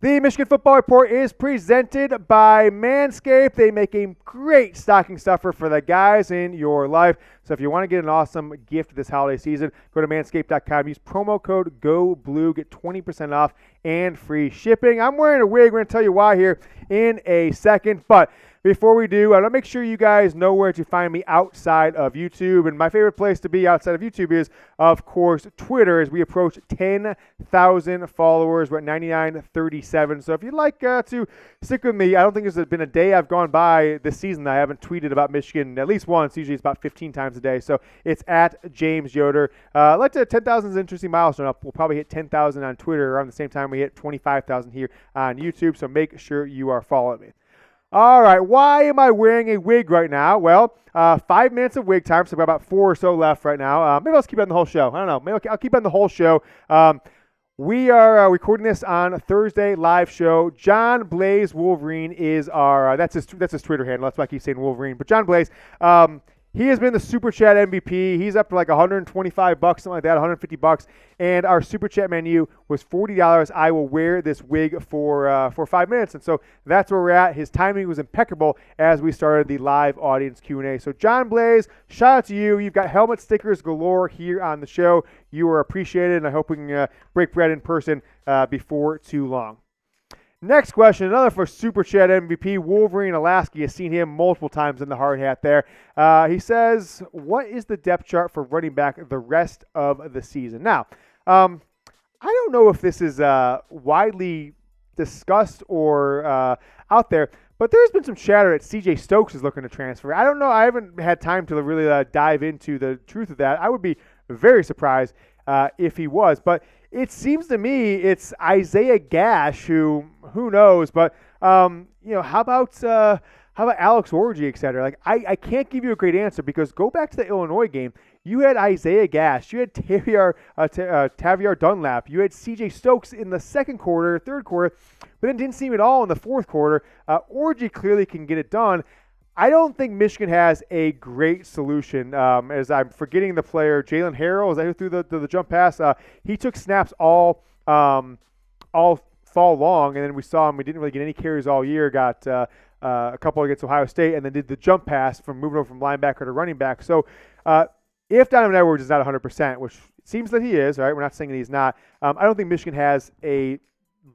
The Michigan Football Report is presented by Manscaped. They make a great stocking stuffer for the guys in your life. So if you want to get an awesome gift this holiday season, go to manscaped.com. Use promo code GOBLUE. Get 20% off and free shipping. I'm wearing a wig. We're going to tell you why here in a second. But before we do, I want to make sure you guys know where to find me outside of YouTube. And my favorite place to be outside of YouTube is, of course, Twitter, as we approach 10,000 followers. We're at 9937. So if you'd like to stick with me, I don't think there's been a day I've gone by this season that I haven't tweeted about Michigan at least once. Usually it's about 15 times a day. So it's at James Yoder. Like to 10,000 is an interesting milestone. We'll probably hit 10,000 on Twitter around the same time we hit 25,000 here on YouTube. So make sure you are following me. All right, why am I wearing a wig right now? Well, 5 minutes of wig time, so we've got about 4 or so left right now. Maybe I'll keep it on the whole show. I don't know. Maybe I'll keep it on the whole show. We are recording this on a Thursday live show. John Blaze Wolverine is our that's his Twitter handle. That's why I keep saying Wolverine. But John Blaze, he has been the Super Chat MVP. He's up to like $125, something like that, $150. And our Super Chat menu was $40. I will wear this wig for 5 minutes. And so that's where we're at. His timing was impeccable as we started the live audience Q&A. So John Blaze, shout out to you. You've got helmet stickers galore here on the show. You are appreciated, and I hope we can break bread in person before too long. Next question, another for Super Chat MVP, Wolverine Alaska. You've seen him multiple times in the hard hat there. He says, what is the depth chart for running back the rest of the season? Now, I don't know if this is widely discussed or out there, but there's been some chatter that CJ Stokes is looking to transfer. I don't know. I haven't had time to really dive into the truth of that. I would be very surprised if he was, but it seems to me it's Isaiah Gash who knows, but how about Alex Orji, et cetera? Like I can't give you a great answer because go back to the Illinois game. You had Isaiah Gash, you had Tavierre Dunlap, you had CJ Stokes in the second quarter, third quarter, but then didn't see him at all in the fourth quarter. Orji clearly can get it done. I don't think Michigan has a great solution. As I'm forgetting the player, Jalen Harrell, is that who threw the jump pass? He took snaps all fall long, and then we saw him. We didn't really get any carries all year. Got a couple against Ohio State, and then did the jump pass from moving over from linebacker to running back. So if Donovan Edwards is not 100%, which it seems that he is, right? We're not saying that he's not. I don't think Michigan has a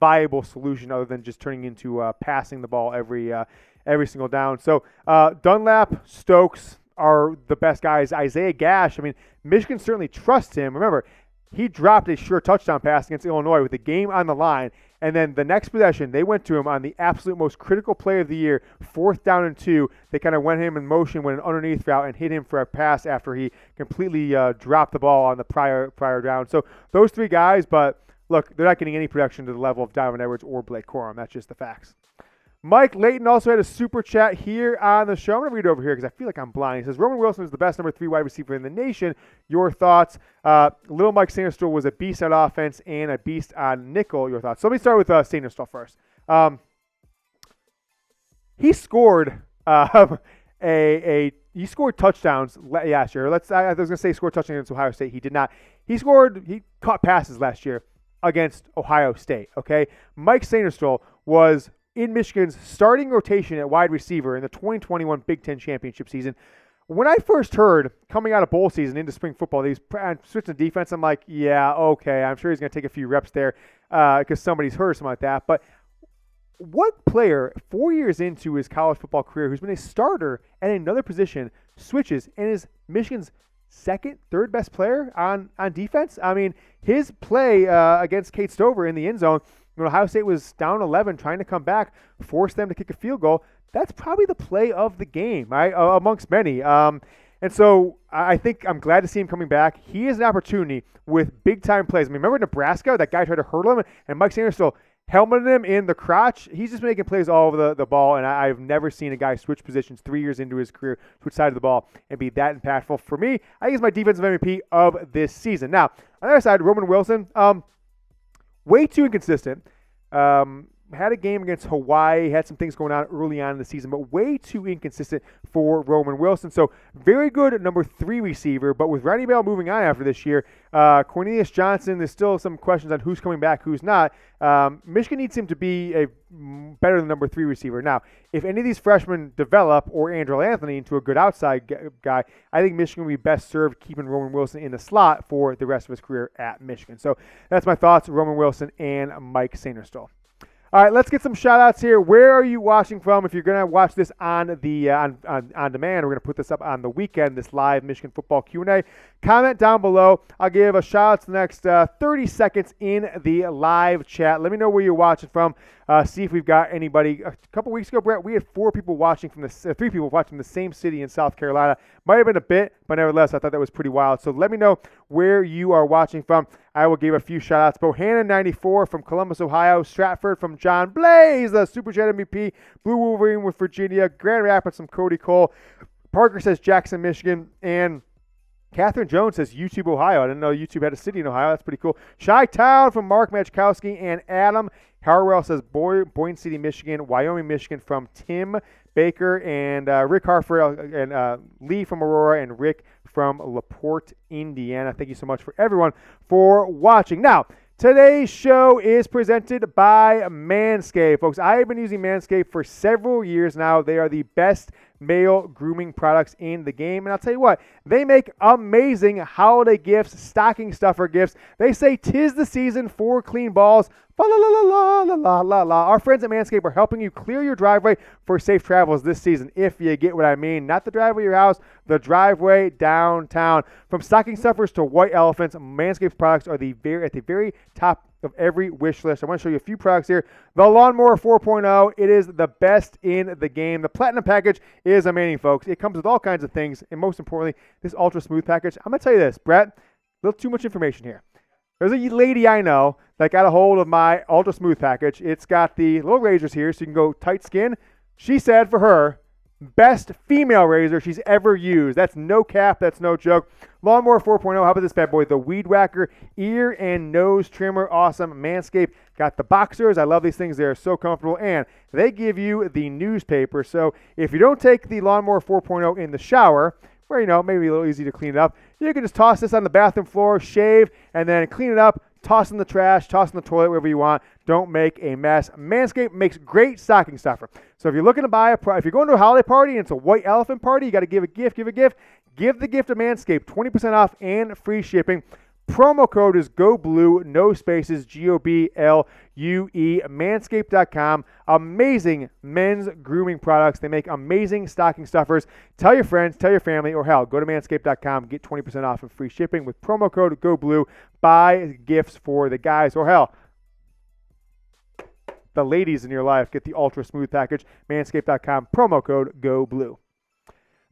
viable solution other than just turning into passing the ball every single down. So Dunlap, Stokes are the best guys. Isaiah Gash, I mean, Michigan certainly trusts him. Remember, he dropped a sure touchdown pass against Illinois with the game on the line, and then the next possession, they went to him on the absolute most critical play of the year, 4th down and 2. They kind of went him in motion, went an underneath route, and hit him for a pass after he completely dropped the ball on the prior down. So those 3 guys, but look, they're not getting any production to the level of Donovan Edwards or Blake Corum. That's just the facts. Mike Layton also had a super chat here on the show. I'm going to read it over here because I feel like I'm blind. He says, Roman Wilson is the best number 3 wide receiver in the nation. Your thoughts? Little Mike Sanderstall was a beast on offense and a beast on nickel. Your thoughts? So let me start with Sanderstall first. He scored he scored touchdowns last year. I was going to say he scored touchdowns against Ohio State. He did not. He caught passes last year against Ohio State, okay? Mike Sanderstall was in Michigan's starting rotation at wide receiver in the 2021 Big Ten championship season. When I first heard coming out of bowl season into spring football, these switching to defense, I'm like, yeah, okay, I'm sure he's going to take a few reps there because somebody's hurt or something like that. But what player 4 years into his college football career who's been a starter at another position switches and is Michigan's second, third best player on defense? I mean, his play against Kate Stover in the end zone, when Ohio State was down 11, trying to come back, forced them to kick a field goal. That's probably the play of the game, right? Amongst many. And so I think I'm glad to see him coming back. He has an opportunity with big-time plays. I mean, remember Nebraska? That guy tried to hurdle him, and Mike Sanderstall helmeted him in the crotch. He's just making plays all over the ball, and I've never seen a guy switch positions 3 years into his career, switch side of the ball, and be that impactful. For me, I think he's my defensive MVP of this season. Now, on the other side, Roman Wilson, way too inconsistent. had a game against Hawaii, had some things going on early on in the season, but way too inconsistent for Roman Wilson. So very good number 3 receiver, but with Ronnie Bell moving on after this year, Cornelius Johnson, there's still some questions on who's coming back, who's not. Michigan needs him to be a better than number 3 receiver. Now, if any of these freshmen develop or Andrew Anthony into a good outside guy, I think Michigan will be best served keeping Roman Wilson in the slot for the rest of his career at Michigan. So that's my thoughts, Roman Wilson and Mike Sainristil. All right, let's get some shout-outs here. Where are you watching from? If you're going to watch this on the on demand, we're going to put this up on the weekend, this live Michigan football Q&A. Comment down below. I'll give a shout-out to the next 30 seconds in the live chat. Let me know where you're watching from. See if we've got anybody. A couple weeks ago, Brett, we had 3 people watching from the same city in South Carolina. Might have been a bit, but nevertheless, I thought that was pretty wild. So let me know where you are watching from. I will give a few shout-outs. Bohannon94 from Columbus, Ohio. Stratford from John Blaze, the Super Jet MVP. Blue Wolverine with Virginia. Grand Rapids from Cody Cole. Parker says Jackson, Michigan. And Catherine Jones says YouTube, Ohio. I didn't know YouTube had a city in Ohio. That's pretty cool. Chi-Town from Mark Machkowski. And Adam Harwell says Boyne City, Michigan. Wyoming, Michigan from Tim Baker. And Rick Harford and Lee from Aurora. And Rick from LaPorte, Indiana. Thank you so much for everyone for watching. Now, today's show is presented by Manscaped. Folks, I have been using Manscaped for several years now. They are the best male grooming products in the game. And I'll tell you what, they make amazing holiday gifts, stocking stuffer gifts. They say 'tis the season for clean balls. La la la la la la la la. Our friends at Manscaped are helping you clear your driveway for safe travels this season, if you get what I mean. Not the driveway of your house, the driveway downtown. From stocking stuffers to white elephants, Manscaped's products are at the very top of every wish list. I want to show you a few products here. The Lawnmower 4.0, it is the best in the game. The Platinum package is amazing, folks. It comes with all kinds of things, and most importantly, this Ultra Smooth package. I'm going to tell you this, Brett, a little too much information here. There's a lady I know that got a hold of my Ultra Smooth package. It's got the little razors here, so you can go tight skin. She said for her, best female razor she's ever used. That's no cap. That's no joke. Lawnmower 4.0. How about this bad boy? The Weed Whacker ear and nose trimmer. Awesome. Manscaped got the boxers. I love these things. They're so comfortable. And they give you the newspaper. So if you don't take the Lawnmower 4.0 in the shower, where, maybe a little easy to clean it up, you can just toss this on the bathroom floor, shave, and then clean it up, toss in the trash, toss in the toilet, wherever you want. Don't make a mess. Manscaped makes great stocking stuffer. So if you're looking to buy if you're going to a holiday party and it's a white elephant party, you got to give a gift. Give the gift of Manscaped, 20% off and free shipping. Promo code is GOBLUE, no spaces, GOBLUE, manscaped.com. Amazing men's grooming products. They make amazing stocking stuffers. Tell your friends, tell your family, or hell, go to manscaped.com, get 20% off and free shipping with promo code GOBLUE. Buy gifts for the guys, or hell, the ladies in your life. Get the Ultra Smooth package, manscaped.com, promo code GOBLUE.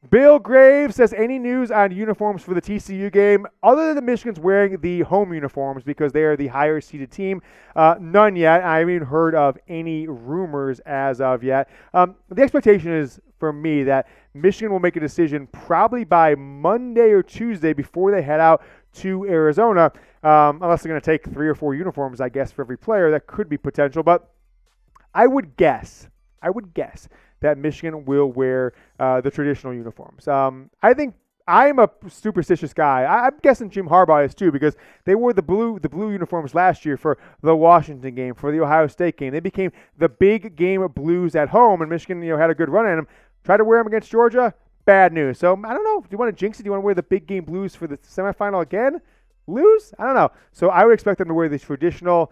Bill Graves says, any news on uniforms for the TCU game other than Michigan's wearing the home uniforms because they are the higher seeded team? None yet. I haven't even heard of any rumors as of yet. The expectation is for me that Michigan will make a decision probably by Monday or Tuesday before they head out to Arizona, unless they're going to take 3 or 4 uniforms, I guess, for every player. That could be potential, but I would guess that Michigan will wear the traditional uniforms. I think I'm a superstitious guy. I'm guessing Jim Harbaugh is too, because they wore the blue uniforms last year for the Washington game, for the Ohio State game. They became the big game of blues at home, and Michigan had a good run at them. Tried to wear them against Georgia, bad news. So I don't know. Do you want to jinx it? Do you want to wear the big game blues for the semifinal again? Lose? I don't know. So I would expect them to wear these traditional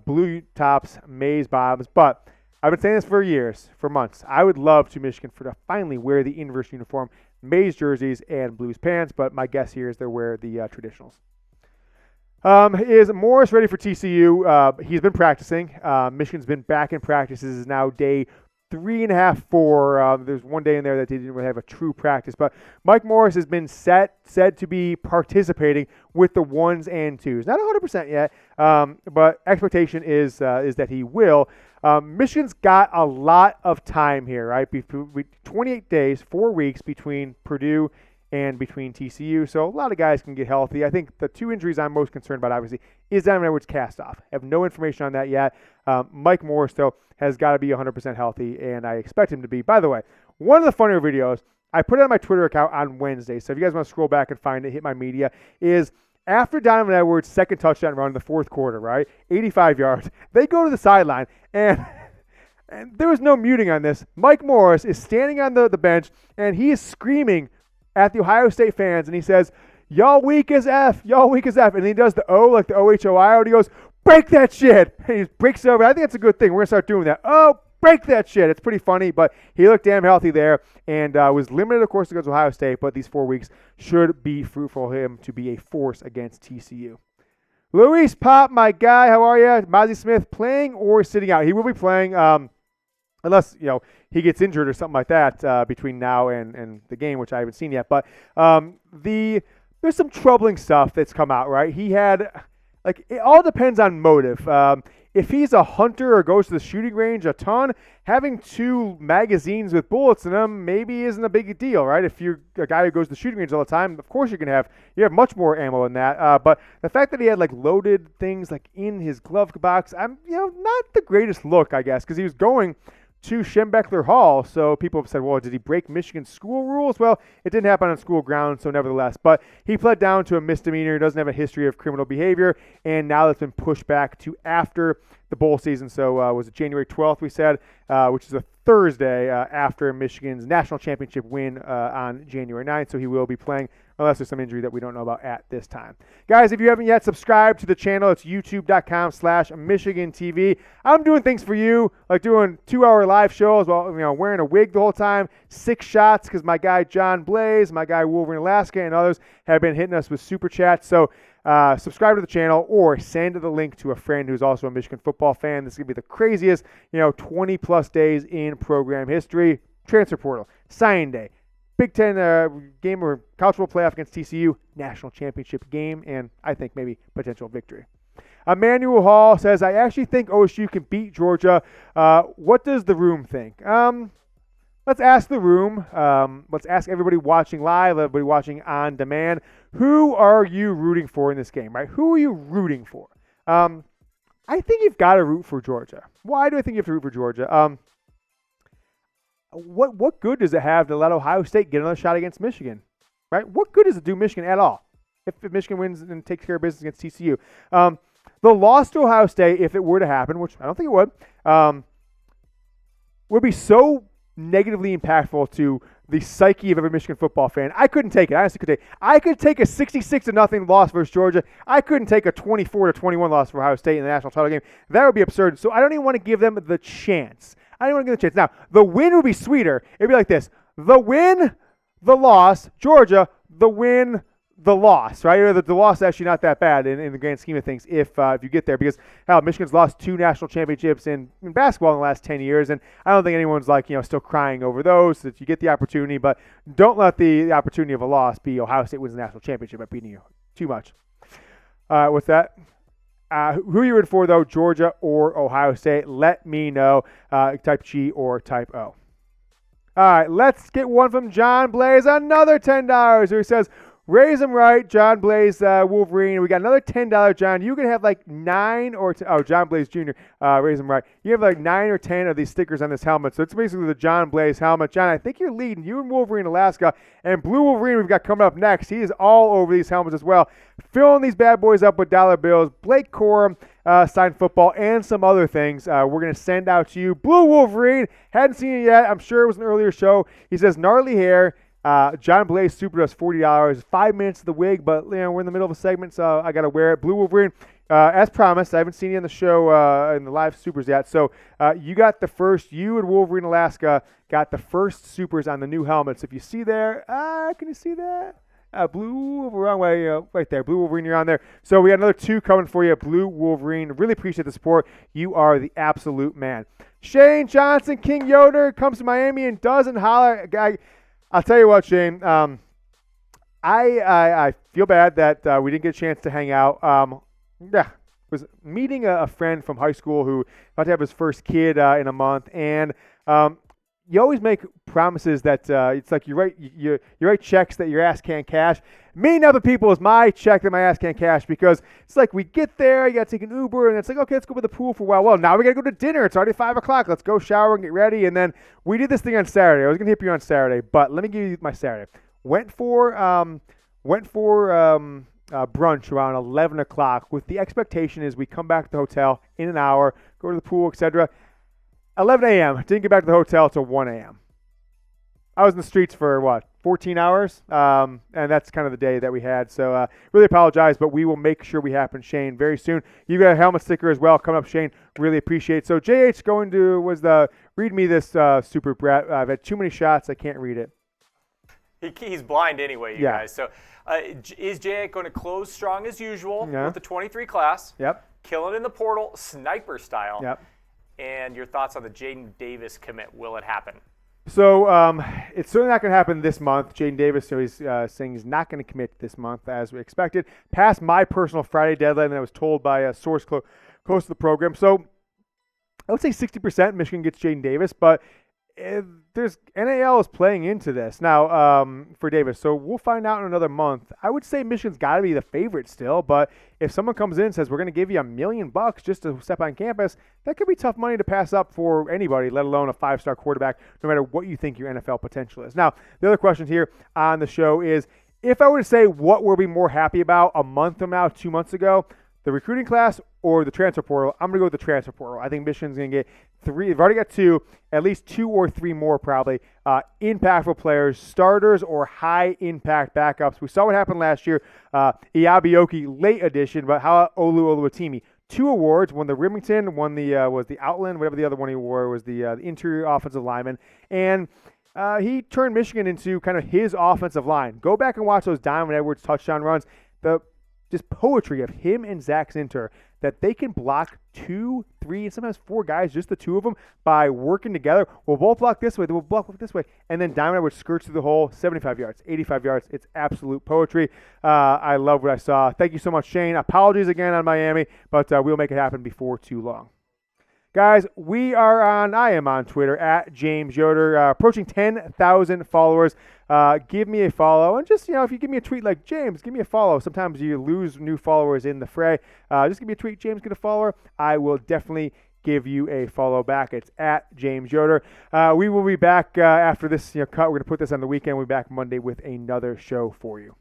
blue tops, maize bottoms, but I've been saying this for years, for months. I would love to Michigan to finally wear the inverse uniform, maize jerseys and blues pants, but my guess here is they'll wear the traditionals. Is Morris ready for TCU? He's been practicing. Michigan's been back in practice. This is now day 3.5, 4. There's one day in there that they didn't really have a true practice, but Mike Morris has been said to be participating with the 1s and 2s. Not 100% yet, but expectation is that he will. Michigan's got a lot of time here, right? 28 days, 4 weeks between Purdue and between TCU. So a lot of guys can get healthy. I think the two injuries I'm most concerned about, obviously, is Donovan Edwards cast off. I have no information on that yet. Mike Morris, though, has got to be 100% healthy, and I expect him to be. By the way, one of the funnier videos, I put it on my Twitter account on Wednesday, so if you guys want to scroll back and find it, hit my media, is after Donovan Edwards' second touchdown run in the fourth quarter, right, 85 yards, they go to the sideline, and there was no muting on this. Mike Morris is standing on the bench, and he is screaming at the Ohio State fans, and he says, y'all weak as F, y'all weak as F. And he does the O, like the OHOI, and he goes, break that shit. And he breaks it over. I think that's a good thing. We're going to start doing that. Oh, break that shit. It's pretty funny, but he looked damn healthy there and was limited, of course, against Ohio State, but these 4 weeks should be fruitful for him to be a force against TCU. Luis Pop, my guy, how are you? Mazi Smith playing or sitting out? He will be playing, unless, he gets injured or something like that between now and the game, which I haven't seen yet. But there's some troubling stuff that's come out, right? He had, it all depends on motive. If he's a hunter or goes to the shooting range a ton, having 2 magazines with bullets in them maybe isn't a big deal, right? If you're a guy who goes to the shooting range all the time, of course you have much more ammo than that. But the fact that he had loaded things in his glove box, not the greatest look, I guess, because he was going to Schembechler Hall. So people have said, well, did he break Michigan school rules? Well, it didn't happen on school grounds, so nevertheless. But he pled down to a misdemeanor, doesn't have a history of criminal behavior, and now that's been pushed back to after the bowl season. So was it January 12th, we said, which is a Thursday after Michigan's national championship win on January 9th. So he will be playing unless there's some injury that we don't know about at this time. Guys, if you haven't yet subscribed to the channel, it's youtube.com/MichiganTV. I'm doing things for you, like doing 2-hour live shows while wearing a wig the whole time, 6 shots because my guy John Blaze, my guy Wolverine Alaska, and others have been hitting us with super chats. So subscribe to the channel or send the link to a friend who's also a Michigan football fan. This is going to be the craziest, 20-plus days in program history. Transfer portal, signing day, Big Ten game or college football playoff against TCU, national championship game, and I think maybe potential victory. Emmanuel Hall says, I actually think OSU can beat Georgia. What does the room think? Let's ask the room. Let's ask everybody watching live, everybody watching on demand. Who are you rooting for in this game, right? Who are you rooting for? I think you've got to root for Georgia. Why do I think you have to root for Georgia? What good does it have to let Ohio State get another shot against Michigan, right? What good does it do Michigan at all if Michigan wins and takes care of business against TCU? The loss to Ohio State, if it were to happen, which I don't think it would be so negatively impactful to the psyche of every Michigan football fan. I couldn't take it. I honestly could take it. I could take a 66-0 loss versus Georgia. I couldn't take a 24-21 loss for Ohio State in the national title game. That would be absurd. So I don't even want to give them the chance. I don't want to give them the chance. Now, the win would be sweeter. It'd be like this. The win, the loss, Georgia, the win, the loss, right? Or the loss is actually not that bad in the grand scheme of things if you get there, because Michigan's lost 2 national championships in basketball in the last 10 years, and I don't think anyone's still crying over those. So that you get the opportunity, but don't let the opportunity of a loss be Ohio State wins the national championship by beating you too much. With that, who are you rooting for though, Georgia or Ohio State? Let me know. Type G or type O. All right, let's get one from John Blaze, another $10, who says, raise them right, John Blaze, Wolverine. We got another $10, John. You can have 9 or 10. John Blaze Jr., raise them right. You have 9 or 10 of these stickers on this helmet. So it's basically the John Blaze helmet. John, I think you're leading. You and Wolverine Alaska. And Blue Wolverine we've got coming up next. He is all over these helmets as well. Filling these bad boys up with dollar bills. Blake Corum, signed football, and some other things we're going to send out to you. Blue Wolverine, hadn't seen it yet. I'm sure it was an earlier show. He says, gnarly hair. John Blaze super does $40, 5 minutes of the wig, but we're in the middle of a segment, so I gotta wear it. Blue Wolverine, as promised, I haven't seen you on the show in the live supers yet, so you and Wolverine Alaska got the first supers on the new helmets. If you see there, can you see that? Blue, wrong way, right there. Blue Wolverine, you're on there. So we got another 2 coming for you. Blue Wolverine, really appreciate the support. You are the absolute man. Shane Johnson, King Yoder, comes to Miami and doesn't holler. I'll tell you what, Shane. I feel bad that we didn't get a chance to hang out. Was meeting a friend from high school who about to have his first kid in a month, and you always make promises that it's like you write checks that your ass can't cash. Me, other people, is my check that my ass can't cash, because it's like we get there, you got to take an Uber, and it's like, okay, let's go to the pool for a while. Well, now we got to go to dinner. It's already 5 o'clock. Let's go shower and get ready. And then we did this thing on Saturday. I was going to hit you on Saturday, but let me give you my Saturday. Went for brunch around 11 o'clock with the expectation is we come back to the hotel in an hour, go to the pool, etc. 11 a.m. Didn't get back to the hotel till 1 a.m. I was in the streets for, 14 hours? And that's kind of the day that we had. So really apologize, but we will make sure we happen, Shane, very soon. You got a helmet sticker as well coming up, Shane. Really appreciate it. So JH read me this super brat. I've had too many shots. I can't read it. He's blind anyway, you guys. So is Jay going to close strong as usual with the 23 class? Yep. Killing in the portal, sniper style. Yep. And your thoughts on the Jadyn Davis commit? Will it happen? So it's certainly not going to happen this month. Jadyn Davis, so he's saying he's not going to commit this month as we expected. Past my personal Friday deadline that I was told by a source close to the program. So I would say 60% Michigan gets Jadyn Davis, but there's NAL is playing into this now for Davis, so we'll find out in another month. I would say Michigan's got to be the favorite still, but if someone comes in and says we're going to give you $1 million just to step on campus, that could be tough money to pass up for anybody, let alone a 5-star quarterback, no matter what you think your NFL potential is. Now, the other question here on the show is, if I were to say what were we more happy about a month from now, 2 months ago, the recruiting class or the transfer portal, I'm going to go with the transfer portal. I think Michigan's going to get 3. They've already got 2, at least 2 or 3 more probably, impactful players, starters or high-impact backups. We saw what happened last year. Iabioki, late addition, but how about Olu Oluwatimi? 2 awards, won the Remington, won the was the Outland, whatever the other one he wore was the interior offensive lineman. And he turned Michigan into kind of his offensive line. Go back and watch those Donovan Edwards touchdown runs. Just poetry of him and Zach Zinter, that they can block 2, 3, and sometimes 4 guys, just the 2 of them, by working together. We'll both block this way, then we'll block this way. And then Diamond Edwards skirts through the hole, 75 yards, 85 yards. It's absolute poetry. I love what I saw. Thank you so much, Shane. Apologies again on Miami, but we'll make it happen before too long. Guys, I am on Twitter at James Yoder, approaching 10,000 followers. Give me a follow. And just, if you give me a tweet like, James, give me a follow. Sometimes you lose new followers in the fray. Just give me a tweet, James, get a follower. I will definitely give you a follow back. It's at James Yoder. We will be back after this cut. We're going to put this on the weekend. We'll be back Monday with another show for you.